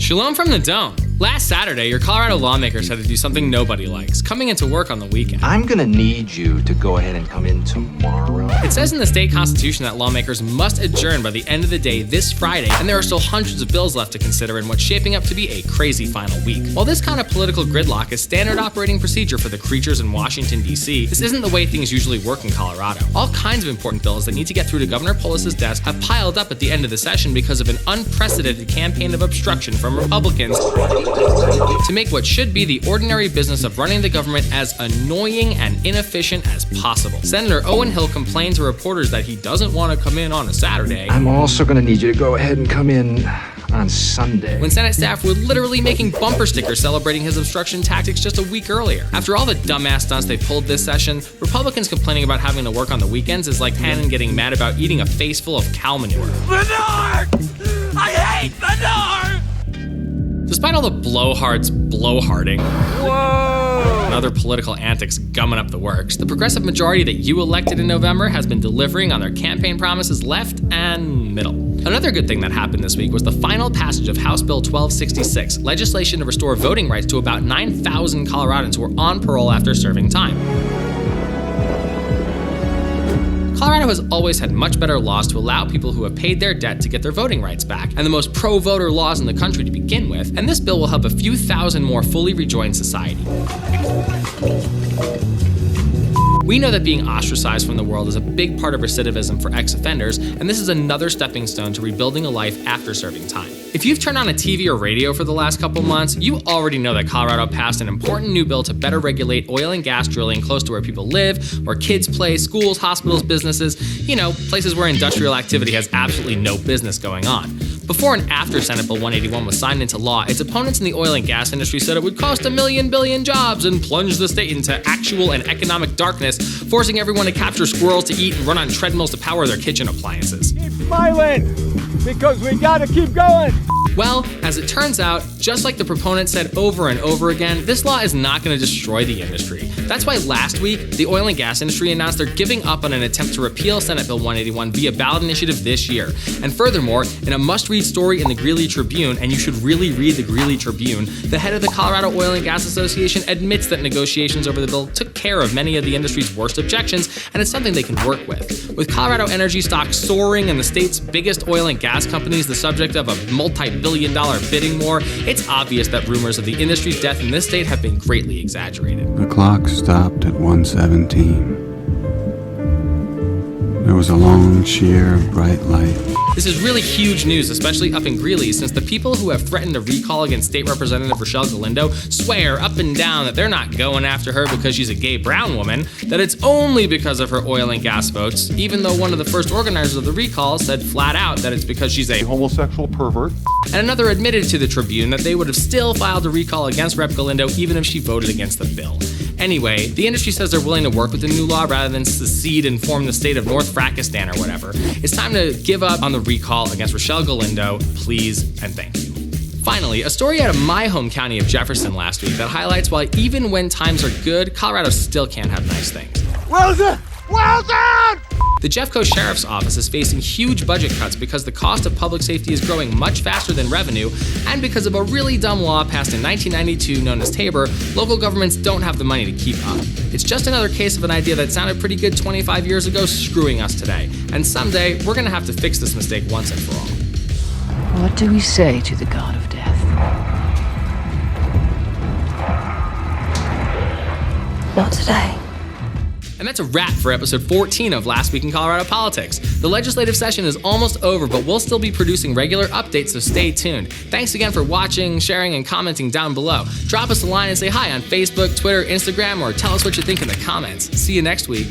Shalom from the Dome. Last Saturday, your Colorado lawmakers had to do something nobody likes, coming into work on the weekend. I'm gonna need you to go ahead and come in tomorrow. It says in the state constitution that lawmakers must adjourn by the end of the day this Friday, and there are still hundreds of bills left to consider in what's shaping up to be a crazy final week. While this kind of political gridlock is standard operating procedure for the creatures in Washington, D.C., this isn't the way things usually work in Colorado. All kinds of important bills that need to get through to Governor Polis's desk have piled up at the end of the session because of an unprecedented campaign of obstruction from Republicans to make what should be the ordinary business of running the government as annoying and inefficient as possible. Senator Owen Hill complained to reporters that he doesn't want to come in on a Saturday. I'm also gonna need you to go ahead and come in on Sunday. When Senate staff were literally making bumper stickers celebrating his obstruction tactics just a week earlier. After all the dumbass stunts they pulled this session, Republicans complaining about having to work on the weekends is like Hannon getting mad about eating a face full of cow manure. Manure! I hate manure! Despite all the blowhards blowharding and other political antics gumming up the works, the progressive majority that you elected in November has been delivering on their campaign promises left and middle. Another good thing that happened this week was the final passage of House Bill 1266, legislation to restore voting rights to about 9,000 Coloradans who were on parole after serving time. Colorado has always had much better laws to allow people who have paid their debt to get their voting rights back, and the most pro-voter laws in the country to begin with, and this bill will help a few thousand more fully rejoin society. We know that being ostracized from the world is a big part of recidivism for ex-offenders, and this is another stepping stone to rebuilding a life after serving time. If you've turned on a TV or radio for the last couple months, you already know that Colorado passed an important new bill to better regulate oil and gas drilling close to where people live, where kids play, schools, hospitals, businesses, places where industrial activity has absolutely no business going on. Before and after Senate Bill 181 was signed into law, its opponents in the oil and gas industry said it would cost 1 billion jobs and plunge the state into actual and economic darkness, forcing everyone to capture squirrels to eat and run on treadmills to power their kitchen appliances. Keep smiling, because we gotta keep going. Well, as it turns out, just like the proponents said over and over again, this law is not going to destroy the industry. That's why last week, the oil and gas industry announced they're giving up on an attempt to repeal Senate Bill 181 via ballot initiative this year. And furthermore, in a must-read story in the Greeley Tribune, and you should really read the Greeley Tribune, the head of the Colorado Oil and Gas Association admits that negotiations over the bill took care of many of the industry's worst objections, and it's something they can work with. With Colorado energy stocks soaring and the state's biggest oil and gas companies the subject of a multi-billion-dollar bidding war, it's obvious that rumors of the industry's death in this state have been greatly exaggerated. The clock stopped at 1:17. There was a long, sheer, bright light. This is really huge news, especially up in Greeley, since the people who have threatened a recall against State Representative Rochelle Galindo swear up and down that they're not going after her because she's a gay brown woman, that it's only because of her oil and gas votes, even though one of the first organizers of the recall said flat out that it's because she's a homosexual pervert. And another admitted to the Tribune that they would have still filed a recall against Rep. Galindo even if she voted against the bill. Anyway, the industry says they're willing to work with the new law rather than secede and form the state of North Frackistan or whatever. It's time to give up on the recall against Rochelle Galindo, please and thank you. Finally, a story out of my home county of Jefferson last week that highlights why even when times are good, Colorado still can't have nice things. Well done! Well done! The Jeffco Sheriff's Office is facing huge budget cuts because the cost of public safety is growing much faster than revenue, and because of a really dumb law passed in 1992 known as TABOR, local governments don't have the money to keep up. It's just another case of an idea that sounded pretty good 25 years ago screwing us today. And someday, we're gonna have to fix this mistake once and for all. What do we say to the god of death? Not today. And that's a wrap for episode 14 of Last Week in Colorado Politics. The legislative session is almost over, but we'll still be producing regular updates, so stay tuned. Thanks again for watching, sharing, and commenting down below. Drop us a line and say hi on Facebook, Twitter, Instagram, or tell us what you think in the comments. See you next week.